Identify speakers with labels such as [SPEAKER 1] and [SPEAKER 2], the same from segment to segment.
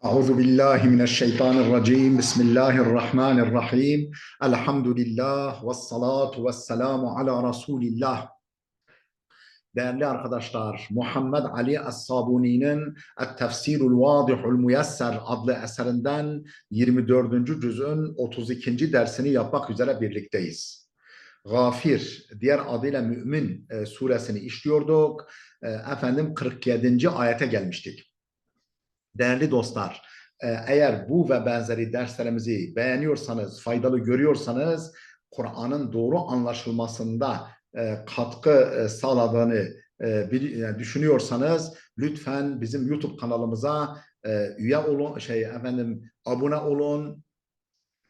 [SPEAKER 1] أعوذ بالله من الشيطان الرجيم بسم الله الرحمن الرحيم الحمد لله والصلاة والسلام على رسول الله. Değerli arkadaşlar, Muhammed Ali Es-Sabuni'nin Et-Tefsirul Vadihul Müyesser adlı eserinden 24. cüzün 32. dersini yapmak üzere birlikteyiz. Gafir, diğer adıyla Mümin suresini işliyorduk. 47. ayete gelmiştik. Değerli dostlar, eğer bu ve benzeri derslerimizi beğeniyorsanız, faydalı görüyorsanız, Kur'an'ın doğru anlaşılmasında katkı sağladığını düşünüyorsanız, lütfen bizim YouTube kanalımıza üye olun, abone olun,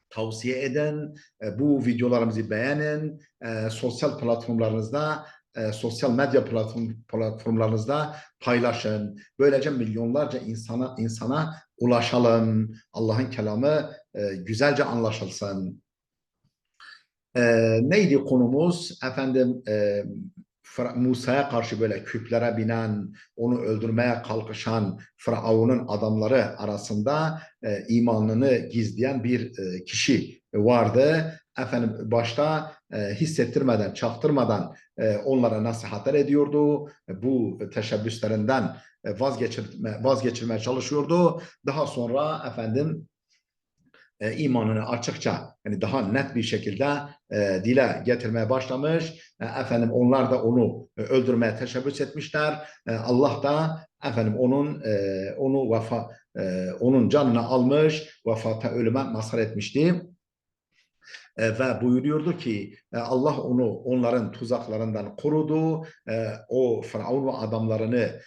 [SPEAKER 1] tavsiye edin, bu videolarımızı beğenin, sosyal platformlarınızda, sosyal medya platformlarınızda paylaşın. Böylece milyonlarca insana ulaşalım. Allah'ın kelamı güzelce anlaşılsın. Neydi konumuz? Musa'ya karşı böyle küplere binen, onu öldürmeye kalkışan Firavun'un adamları arasında imanını gizleyen bir kişi vardı. Başta hissettirmeden, çaktırmadan onlara nasihatler ediyordu. Bu teşebbüslerinden vazgeçirmeye çalışıyordu. Daha sonra imanını açıkça, yani daha net bir şekilde dile getirmeye başlamış. Onlar da onu öldürmeye teşebbüs etmişler. Allah da onun canını almış, vefata, ölüme mazhar etmişti. Ve buyuruyordu ki Allah onu onların tuzaklarından korudu. O Firavun ve adamlarını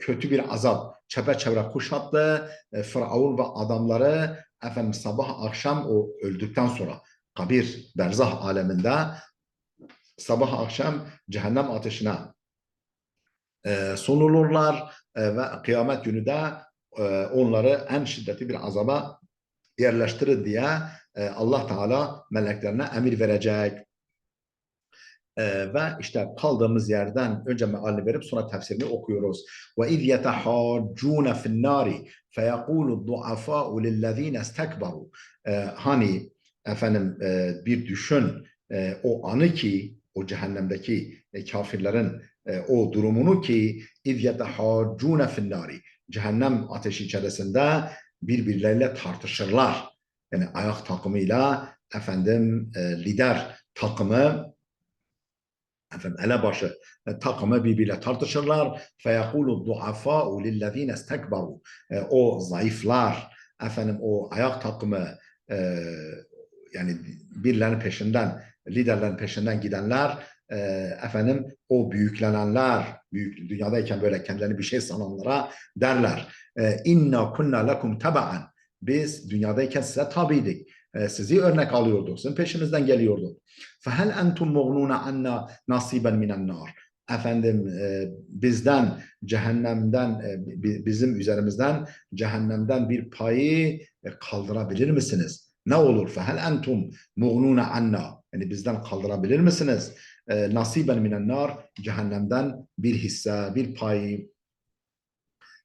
[SPEAKER 1] kötü bir azap çepeçevre kuşattı. Firavun ve adamları sabah akşam o öldükten sonra kabir, berzah aleminde sabah akşam cehennem ateşine sunulurlar ve kıyamet günü de onları en şiddetli bir azaba yerleştirir diye Allah Teala meleklerine emir verecek. Ve işte kaldığımız yerden önce mealini verip sonra tefsirini okuyoruz. Ve iz yetahaccun fi'n nari feyekulu du'afa'u lillezine istekbaru. Hani bir düşün o anı ki, o cehennemdeki kafirlerin o durumunu ki iz yetahaccun fi'n nari, cehennem ateşi içerisinde birbirleriyle tartışırlar. Yani ayak takımıyla lider takımı, elebaşı takımı birbiriyle tartışırlar. Feyekulu du'afa'u lillezine istekbaru. O zayıflar, o ayak takımı, yani birilerinin peşinden, liderlerin peşinden gidenler, o büyüklenenler, dünyadayken böyle kendilerini bir şey sananlara derler. İnna kunna lekum teba'an. Biz dünyadayken size tabiydik. Sizi örnek alıyorduk. Sizin peşinizden geliyorduk. فَهَلْ أَنْتُمْ مُغْنُونَ عَنَّا نَصِيبًا مِنَ النَّارِ. Bizden, cehennemden, bizim üzerimizden cehennemden bir payı kaldırabilir misiniz? Ne olur? فَهَلْ أَنْتُمْ مُغْنُونَ عَنَّا. Yani bizden kaldırabilir misiniz? نَصِيبًا مِنَ النَّارِ. Cehennemden bir hisse, bir pay.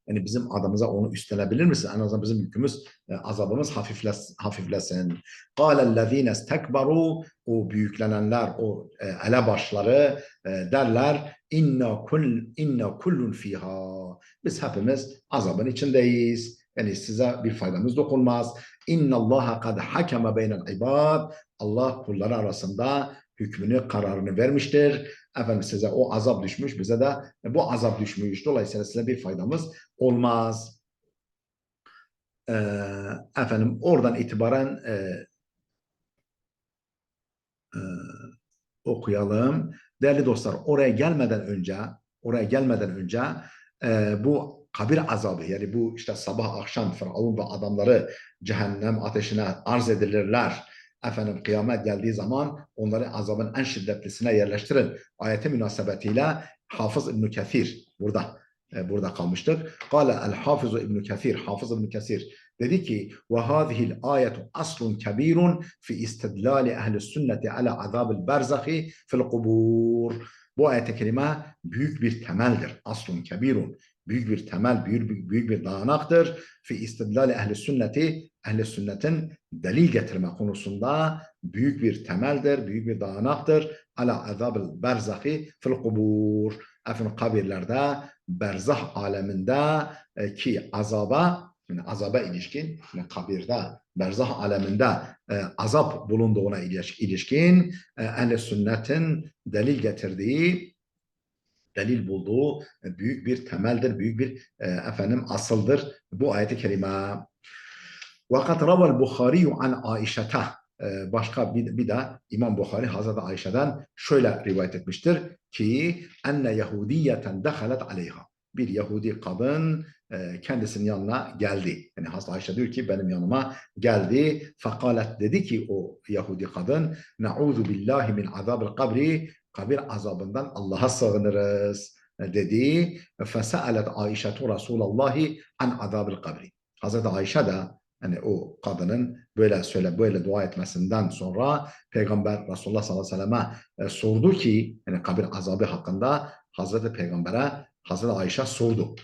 [SPEAKER 1] Yani bizim adımıza onu üstlenebilir misin? En azından bizim yükümüz, azabımız hafiflesin. قَالَ الَّذ۪ينَ O büyüklenenler, o elebaşları derler, inna kullun fiha. Biz hepimiz azabın içindeyiz. Yani size bir faydamız dokunmaz. İnna Allah kad hakeme beynel ibad. Allah kulları arasında hükmünü, kararını vermiştir. Size o azap düşmüş, bize de bu azap düşmüş. Dolayısıyla size bir faydamız olmaz. Oradan itibaren okuyalım. Değerli dostlar, oraya gelmeden önce bu kabir azabı, yani bu işte sabah akşam Firavun ve adamları cehennem ateşine arz edilirler. Kıyamet geldiği zaman onları azabın en şiddetlisine yerleştirin. Ayete münasebetiyle Hafız İbn Kethir burada kalmıştık. Kale el Hafız İbn Kethir, Hafız İbn Kethir dedi ki: "Ve hâzihil âyetu aslun kebîrun fi istidlâli ehl-i sünneti ala azâbil berzahi fil kubûr." Bu ayet-i kerime büyük bir temeldir. Aslun kebirun. büyük bir temel, büyük bir dayanaktır. Fi istidlali ehli sünneti, ehli sünnetin delil getirme konusunda büyük bir temeldir, büyük bir dayanaktır. Ala azabil berzahi fil kubur. Efendim kabirlerde, berzah aleminde ki azaba, yani azaba ilişkin, yani kabirde, berzah aleminde azap bulunduğuna ilişkin ehl-i sünnetin delil getirdiği, delil bulduğu büyük bir temeldir, büyük bir asıldır bu ayet-i kerime. وَقَدْ رَوَى الْبُخَارِيُّ عَنْ عَائِشَةَ Başka bir de İmam Bukhari Hazreti Ayşe'den şöyle rivayet etmiştir ki enne Yahudiyeten dehalet aleyha. Bir Yahudi kadın kendisinin yanına geldi. Yani Hazreti Ayşe diyor ki benim yanıma geldi. Fakalet dedi ki o Yahudi kadın Na'udhu billahi min azabil kabri, kabir azabından Allah'a sığınırız dedi. Fesealet Ayşetu Resulallahi an azabil kabri. Hazreti Ayşe de hani o kadının böyle dua etmesinden sonra Peygamber Resulullah sallallahu aleyhi ve selleme sordu ki yani kabir azabı hakkında Hazreti Peygamber'e Hazreti Ayşe sordu.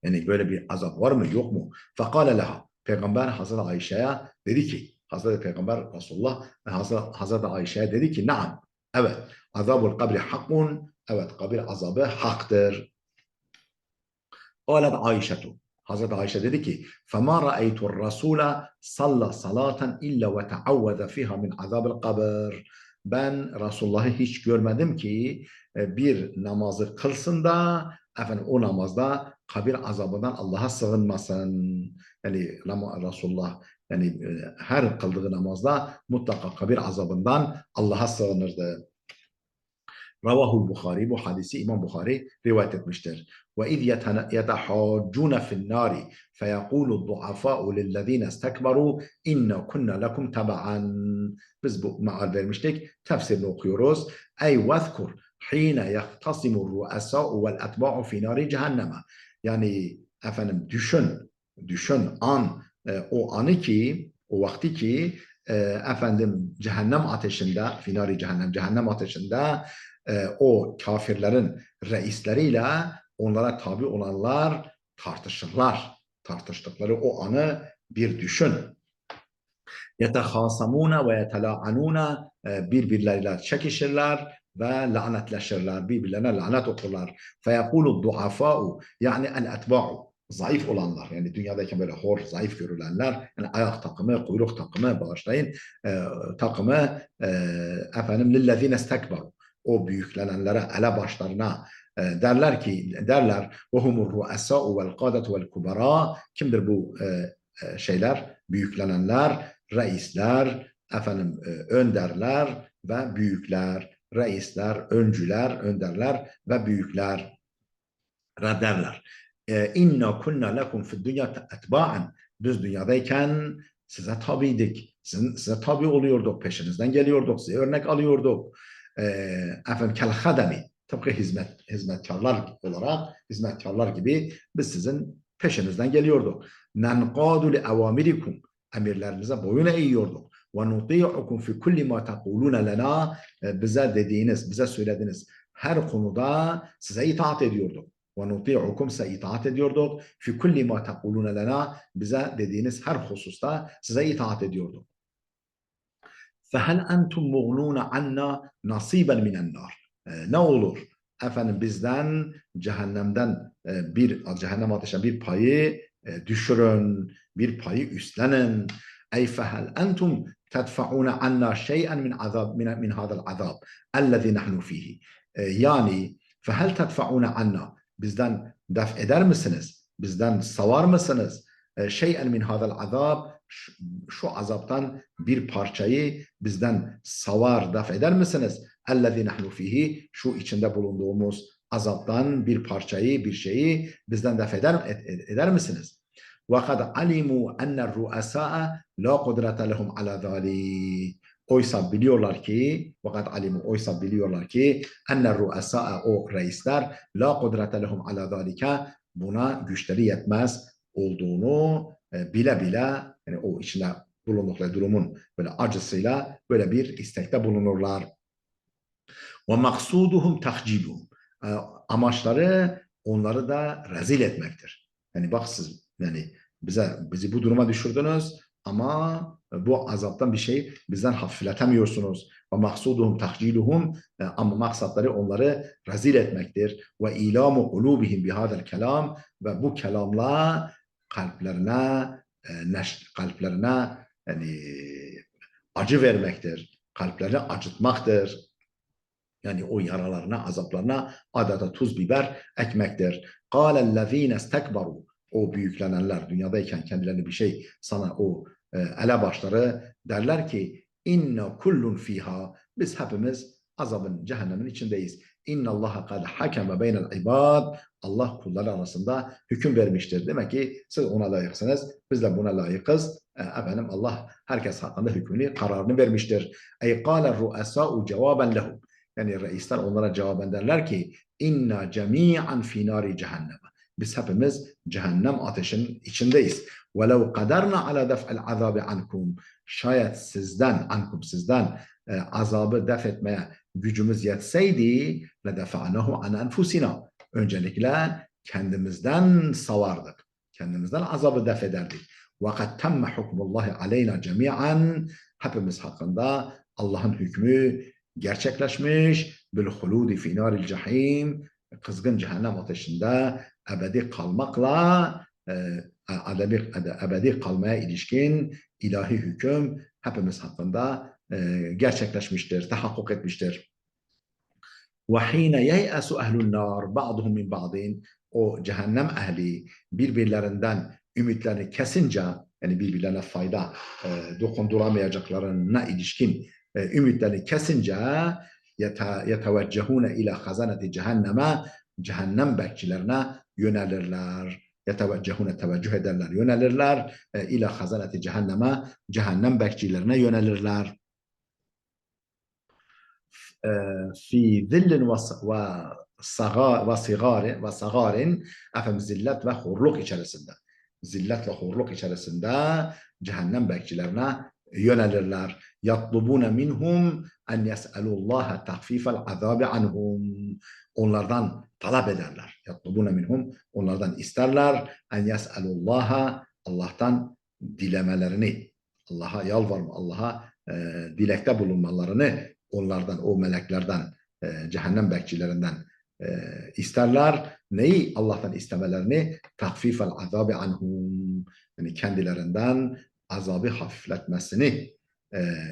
[SPEAKER 1] Yani böyle bir azap var mı yok mu? Fekale leha. Peygamber Hazreti Ayşe'ye dedi ki Hazreti Peygamber Resulullah Hazreti Ayşe'ye dedi ki naam. Evet. Azabul kabri hakkun. Evet kabir azabı haktır. Kâlet Ayşetu. Hazreti Ayşe dedi ki فَمَا رَأَيْتُ الرَّسُولَ صَلَّى صَلَاةً إِلَّا وَتَعَوَّذَ فِيهَا مِنْ عَذَابِ الْقَبْرِ. Ben Resulullah'ı hiç görmedim ki bir namazı kılsın da o namazda kabir azabından Allah'a sığınmasın. Yani Resulullah her kıldığı namazda mutlaka kabir azabından Allah'a sığınırdı. Ravahul Bukhari, bu hadisi İmam Bukhari rivayet etmiştir. Ve iz yetehâccûne fi'n-nâri feyekûlu du'afâ'u lillezîne istekberû inna kunna lekum teba'an. Biz bu meal vermiştik. Tefsirini okuyoruz. Ey vezkur hîne yehtasimur ru'asâ'u vel etbâ'u fî nâri cehenneme. Yani düşün o anı ki, o vakti ki cehennem ateşinde, finari cehennem ateşinde o kafirlerin reisleriyle onlara tabi olanlar tartışırlar. Tartıştıkları o anı bir düşün. Yetehâsamûne ve yetelâ'anûne birbirleriyle çekişirler ve lanetleşirler. Birbirlerine lanet okurlar. Feyekûlu du'afâ'u yani el-etbâ'u zayıf olanlar yani dünyadayken böyle hor, zayıf görülenler yani ayak takımı, kuyruk takımı bağışlayın takımı lillezîne istekberu o büyüklenenlere, elebaşlarına derler ve humur ru'asâ'u vel kâdetu vel kubara. Kimdir bu şeyler? Büyüklenenler, reisler, önderler ve büyükler. Reisler, öncüler, önderler ve büyükler derler. İnna kunna lekum fid dünya etba'an. Biz dünyadayken size tabiydik. Size tabi oluyorduk, peşinizden geliyorduk, size örnek alıyorduk. Kel hademi, tıpkı hizmetkarlar gibi biz sizin peşinizden geliyorduk. Nenqadu li evamirikum, emirlerinize boyun eğiyorduk. Ve nuti'ukum fi kulli ma taquluna lana, bize söylediğiniz her konuda size itaat ediyorduk. Ve nuti'ukum, size itaat ediyorduk. Fi kulli ma taquluna lana, bize dediğiniz her hususta size itaat ediyorduk. فَهَلْ أَنْتُمْ مُغْنُونَ عَنَّا نَصِيبًا مِنَ النَّارِ. Ne olur? Bizden cehennem ateşinden bir payı düşürün, bir payı üstlenin. Ey fehel entum tedfa'une anna şey'en min hadal azab ellezî nahnu fihi. Yani fehel tedfa'une anna, bizden def eder misiniz? Bizden savar mısınız? Şey'en min hadal azab, şu azaptan bir parçayı bizden savar, daf eder misiniz? اَلَّذ۪ي نَحْنُ ف۪يهِ, şu içinde bulunduğumuz azaptan bir parçayı, bir şeyi bizden daf eder misiniz? وَقَدْ عَلِمُوا اَنَّ الرُّؤَسَاءَ لَا قُدْرَةَ لَهُمْ عَلَى ذَٰلِكِ. Oysa biliyorlar ki اَنَّ الرُّؤَسَاءَ, o reisler لَا قُدْرَةَ لَهُمْ عَلَى ذَٰلِكَ, buna güçleri yetmez olduğunu bile yani o içinde bulundukları durumun böyle acısıyla böyle bir istekte bulunurlar. Ve maksuduhum tahcibuhum. Amaçları onları da rezil etmektir. Yani bak siz yani bizi bu duruma düşürdünüz ama bu azaptan bir şey bizden hafifletemiyorsunuz. Ve maksuduhum tahciluhum ama maksatları onları rezil etmektir. Ve ilamu kulubihim bihadel kelam ve bu kelamla kalplerine kalplerine yani acı vermektir. Kalplerini acıtmaktır. Yani o yaralarına, azaplarına adeta tuz biber ekmektir. قَالَ الَّذ۪ينَ O büyüklenenler dünyadayken kendilerini bir şey sana o elebaşları derler ki inna kullun fiha biz hepimiz azabın cehennemin içindeyiz. İnna Allah kad hakeme beynel ibad Allah kulları arasında hüküm vermiştir. Demek ki siz ona layıksınız. Biz de buna layıkız. Efendim Allah herkes hakkında hükmünü, kararını vermiştir. Ey kâle ru'asâ'u cevaben lehum. Yani reisler onlara cevaben derler ki inna cemi'an fi nari cehenneme. Biz hepimiz cehennem ateşinin içindeyiz. وَلَوْ قَدَرْنَا عَلَى دَفْعِ الْعَذَابِ عَنْكُمْ Şayet sizden azabı def etmeye gücümüz yetseydi لَدَفَعْنَهُ عَنْ أَنْفُسِنَا Öncelikle kendimizden savardık. Kendimizden azabı def ederdik. وَقَدْ تَمَّ حُكْمُ اللّٰهِ عَلَيْنَا جَمِيعًا Hepimiz hakkında Allah'ın hükmü gerçekleşmiş. بِالْخُلُودِ فِي نَارِ الْجَحِيمِ Kızgın cehennem ateşinde ebedi kalmakla ebedi kalmaya ilişkin ilahi hüküm hepimiz hakkında gerçekleşmiştir, tahakkuk etmiştir. وَحِينَ يَيْأَسُ أَهْلُ النَّارِ بَعْضُهُمْ مِنْ بَعْضٍ O cehennem ehli birbirlerinden ümitlerini kesince yani birbirlerine fayda dokunduramayacaklarına ilişkin ümitlerini kesince يَتَوَجَّهُونَ اِلَى خَزَنَةِ cehenneme cehennem bekçilerine yönelirler. Yeteveccehune teveccüh ederler, yönelirler. İla hazaneti cehenneme cehennem bekçilerine yönelirler. Fi zillin ve sagarin efendim zillet ve horluk içerisinde. Zillet ve horluk içerisinde cehennem bekçilerine yönelirler. Yatlubune minhum en yes'elullaha tahfifel azabi anhum. Onlardan talep ederler. Yatlubune minhum onlardan isterler en yes'elullaha Allah'tan dilemelerini, Allah'a yalvarma, Allah'a dilekte bulunmalarını onlardan, o meleklerden, cehennem bekçilerinden isterler. Neyi? Allah'tan istemelerini tahfifel azabi anhum. Yani kendilerinden azabı hafifletmesini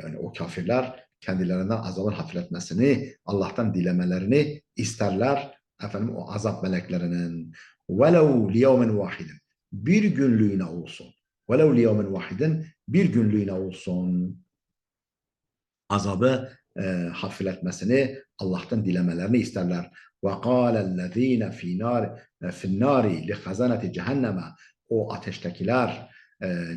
[SPEAKER 1] yani o kafirler kendilerinden azabın hafifletmesini Allah'tan dilemelerini isterler. Efendim o azap meleklerinin velev liyevmen vahidin bir günlüğüne olsun. Velev liyevmen vahidin bir günlüğüne olsun. Azabı hafifletmesini Allah'tan dilemelerini isterler. وَقَالَ الَّذ۪ينَ فِي النَّارِ لِخَزَنَةِ cehenneme O ateştekiler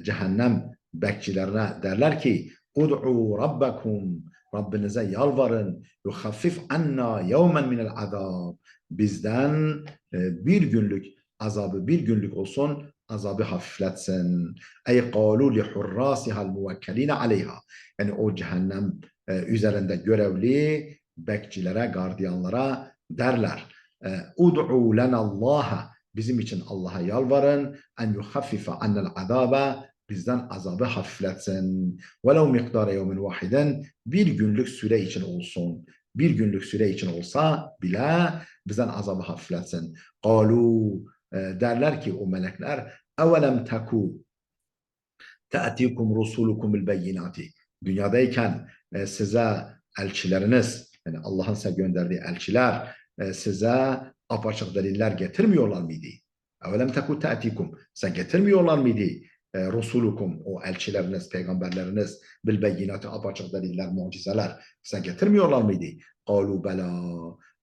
[SPEAKER 1] cehennem bekçilerine derler ki اُدْعُوا رَبَّكُمْ Rabbinize yalvarın يُخَفِّفْ عَنَّا يَوْمًا مِنَ الْعَذَابِ Bizden bir günlük azabı bir günlük olsun azabı hafifletsin. Ey قَالُوا لِحُرَّاسِهَا الْمُوَكَّلِينَ عَلَيْهَا Yani o cehennem üzerinde görevli bekçilere, gardiyanlara derler. Ud'u lenallaha bizim için Allah'a yalvarın en yuhaffife annel azabe bizden azabı hafifletsin. Velev miqdara yevmin vahiden bir günlük süre için olsun. Bir günlük süre için olsa bile bizden azabı hafifletsin. Kalu derler ki o melekler evelem teku te'tikum rusulukum bil beyinati dünyadayken size elçileriniz yani Allah'ın size gönderdiği elçiler size apaçık deliller getirmiyorlar mıydı? Evelem teku te'tikum size getirmiyorlar mıydı? Rusulukum o elçileriniz, peygamberleriniz bil beyinati apaçık deliller, mucizeler size getirmiyorlar mıydı? Kalu bela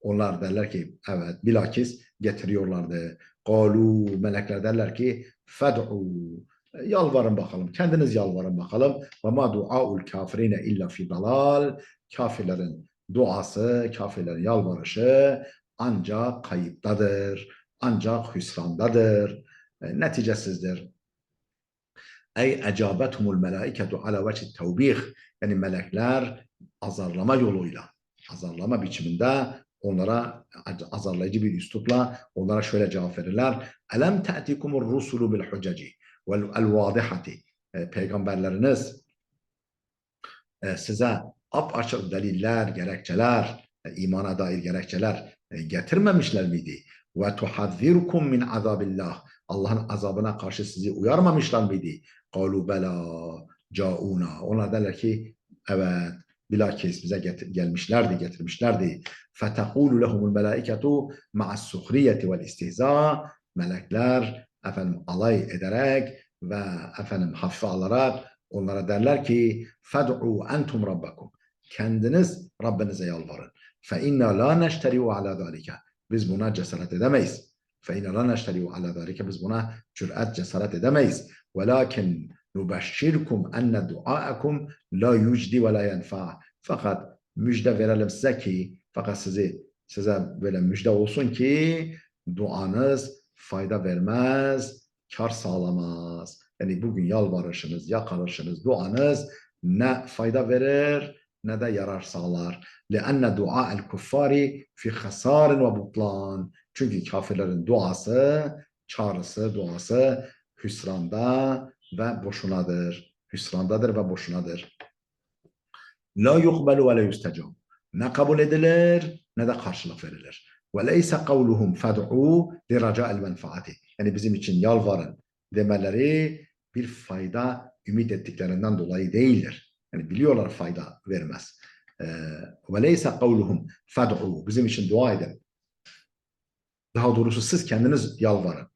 [SPEAKER 1] onlar derler ki evet bilakis getiriyorlardı. Kalu melekler derler ki fed'u yalvarın bakalım. Kendiniz yalvarın bakalım. Ve ma duaul kafirine illa fi dalal. Kafirlerin duası, kafirlerin yalvarışı ancak kayıptadır. Ancak hüsrandadır. Neticesizdir. Ey ecabetumul melaiketu ala vecih tevbih. Yani melekler azarlama yoluyla, azarlama biçiminde onlara azarlayıcı bir üslupla onlara şöyle cevap verirler. Elem te'tikumur rusulu bil hucaci vel vadihati. Peygamberleriniz size apaçık deliller, gerekçeler, imana dair gerekçeler getirmemişler miydi? Ve tuhazzirukum min azabillah. Allah'ın azabına karşı sizi uyarmamışlar mıydı? Kalu bela cauna. Onlar derler ki evet bilakis bize gelmişlerdi, getirmişlerdi. Fetekulu lehumul melaiketu ma'as suhriyeti vel istihza. Melekler efendim alay ederek ve efendim hafife alarak onlara derler ki fed'u entum rabbakum. Kendiniz Rabbinize yalvarın. Fe inna la neşteri'u ala zalike. Biz buna cesaret edemeyiz. Fe inna la neşteri'u ala zalike. Biz buna cüret, cesaret edemeyiz. Velakin nubşşirkum enne duaakum la yücdi ve la yenfa. Fakat müjde verelim size ki, fakat size böyle müjde olsun ki duanız fayda vermez, kar sağlamaz. Yani bugün yalvarışınız, yakarışınız, duanız ne fayda verir ne de yarar sağlar. لأن دعاء الكفار في خسار وبطلان. Çünkü kafirlerin duası, çağrısı, duası hüsranda ve boşunadır. Hüsrandadır ve boşunadır. La yuqbalu ve la yustecab. Ne kabul edilir ne de karşılık verilir. Ve leyse kavluhum fed'u li raca'il menfaati. Yani bizim için yalvarın demeleri bir fayda ümit ettiklerinden dolayı değildir. Yani biliyorlar fayda vermez. Ve leyse kavluhum fed'u. Bizim için dua edin. Daha doğrusu siz kendiniz yalvarın.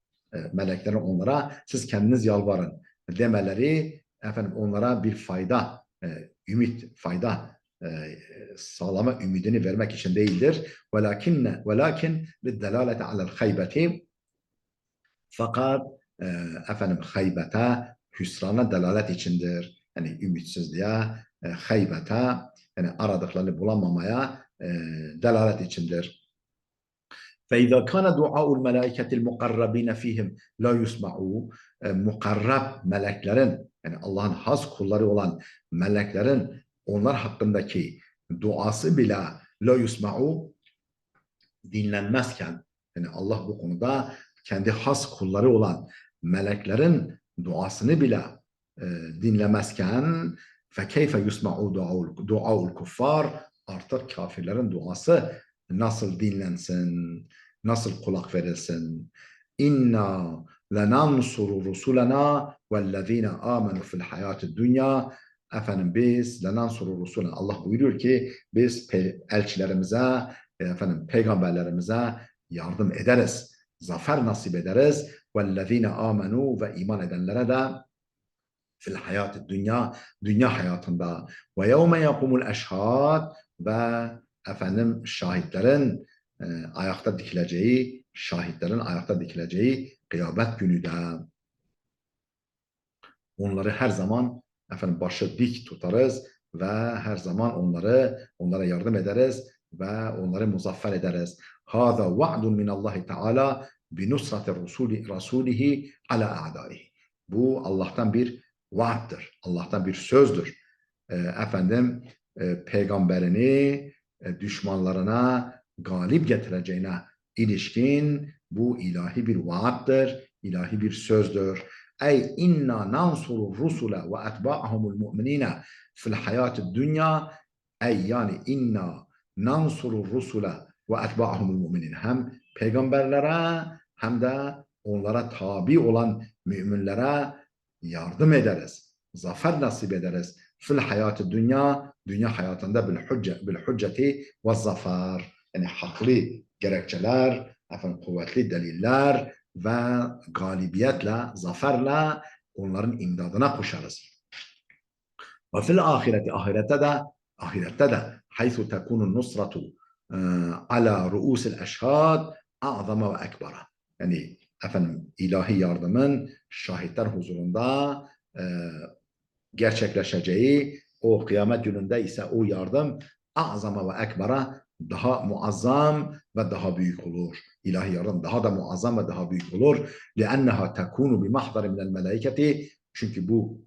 [SPEAKER 1] Meleklerin onlara siz kendiniz yalvarın demeleri efendim onlara bir fayda, ümit, fayda sağlama ümidini vermek için değildir. Velakin liddelalete alel haybeti. Fakat efendim haybete, hüsrana delalet içindir. Yani ümitsizliğe, haybete, yani aradıklarını bulamamaya delalet içindir. فإذا كان دعاء الملائكة المقربين فيهم لا يسمعوا. Mukarrab meleklerin yani Allah'ın has kulları olan meleklerin onlar hakkındaki duası bile la yusma'u dinlenmezken yani Allah bu konuda kendi has kulları olan meleklerin duasını bile dinlemezken fekeyfe yusma'u duaul kuffar artık kafirlerin duası nasıl dinlensin, nasıl kulak verilsin? İnna lenansuru rusulena vellezine amenu fil hayatid dünya. Efendim biz lenansuru rusulena. Allah buyuruyor ki biz elçilerimize, efendim peygamberlerimize yardım ederiz. Zafer nasip ederiz. Vellezine amenu ve iman edenlere de fil hayatid dünya, dünya hayatında ve yevme yakumul eşhad ve efendim şahitlerin ayakta dikileceği, şahitlerin ayakta dikileceği kıyamet günü de onları her zaman efendim başı dik tutarız ve her zaman onlara yardım ederiz ve onları muzaffer ederiz. Hâzâ va'dun minallahi teâlâ binusrati rasulihi ala a'dâihi. Bu Allah'tan bir vaattir. Allah'tan bir sözdür. Efendim peygamberini düşmanlarına galip getireceğine ilişkin bu ilahi bir vaattir, ilahi bir sözdür. Ey inna nansuru rusule ve etba'ahumul mu'minine fil hayatid dünya. Ey yani inna nansuru rusule ve etba'ahumul mu'minin. Hem peygamberlere hem de onlara tabi olan müminlere yardım ederiz. Zafer nasip ederiz. Fil hayatı dünya, dünya hayatında bil hücceti ve zafer. Yani haklı gerekçeler, efendim, kuvvetli deliller ve galibiyetle, zaferle onların imdadına koşarız. Ve fil ahireti, ahirette de haythu tekunun nusratu ala ruusil eşhad a'zama ve ekbara. Yani efendim ilahi yardımın şahitler huzurunda gerçekleşeceği o kıyamet gününde ise o yardım azama ve ekbara daha muazzam ve daha büyük olur. İlahi yardım daha da muazzam ve daha büyük olur. لِأَنَّهَا تَكُونُ بِمَحْضَرِ مِنَ الْمَلَائِكَةِ. Çünkü bu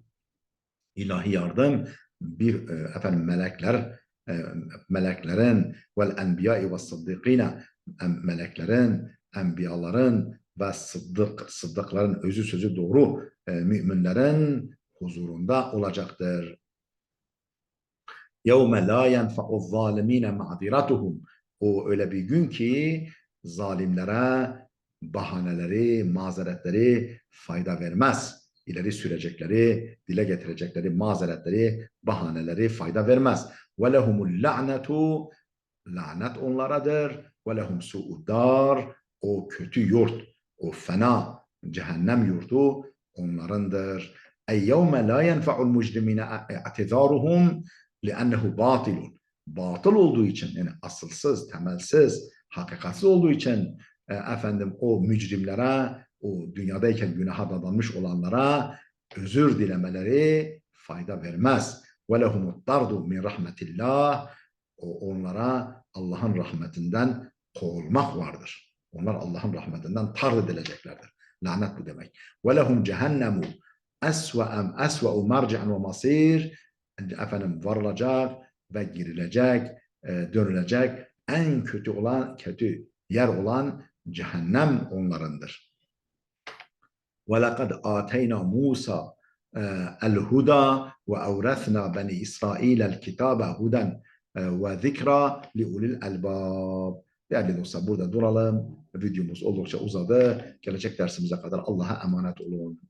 [SPEAKER 1] ilahi yardım bir efendim melekler meleklerin vel enbiyai ve sıddıkine, meleklerin, enbiyaların ve sıddıkların özü sözü doğru müminlerin huzurunda olacaktır. يَوْمَ لَا يَنْفَعُ الظَّالِم۪ينَ مَعْذِرَتُهُمْ. O öyle bir gün ki zalimlere bahaneleri, mazeretleri fayda vermez. İleri sürecekleri, dile getirecekleri mazeretleri, bahaneleri fayda vermez. وَلَهُمُ اللَّعْنَةُ. Lanet onlaradır. وَلَهُمْ سُوءُ dar. O kötü yurt, o fena cehennem yurdu onlarındır. اَيْ يَوْمَ لَا يَنْفَعُ الْمُجْرِمِينَ اَعْتِذَارُهُمْ لِأَنَّهُ بَاطِلٌ. Batıl olduğu için, yani asılsız, temelsiz, hakikatsiz olduğu için o mücrimlere, o dünyadayken günaha dadanmış olanlara özür dilemeleri fayda vermez. وَلَهُمُ الطَّرْدُ مِنْ رَحْمَةِ اللّٰهِ. Onlara Allah'ın rahmetinden kovulmak vardır. Onlar Allah'ın rahmetinden tard edileceklerdir. Lanet bu demek. وَلَهُمْ جَهَنَّمُ أَسْوَأُ مَرْجِعًا وَمَصِيرٍ. Varılacak ve girilecek, dönülecek en kötü yer olan cehennem onlarındır. وَلَقَدْ آتَيْنَا مُوسَى الْهُدَى وَأَوْرَثْنَا بَنِي إِسْرَائِيلَ الْكِتَابَ هُدًى وَذِكْرَى لِأُولِي الْأَلْبَابِ. Değerli dostlar, burada duralım. Videomuz oldukça uzadı. Gelecek dersimize kadar Allah'a emanet olun.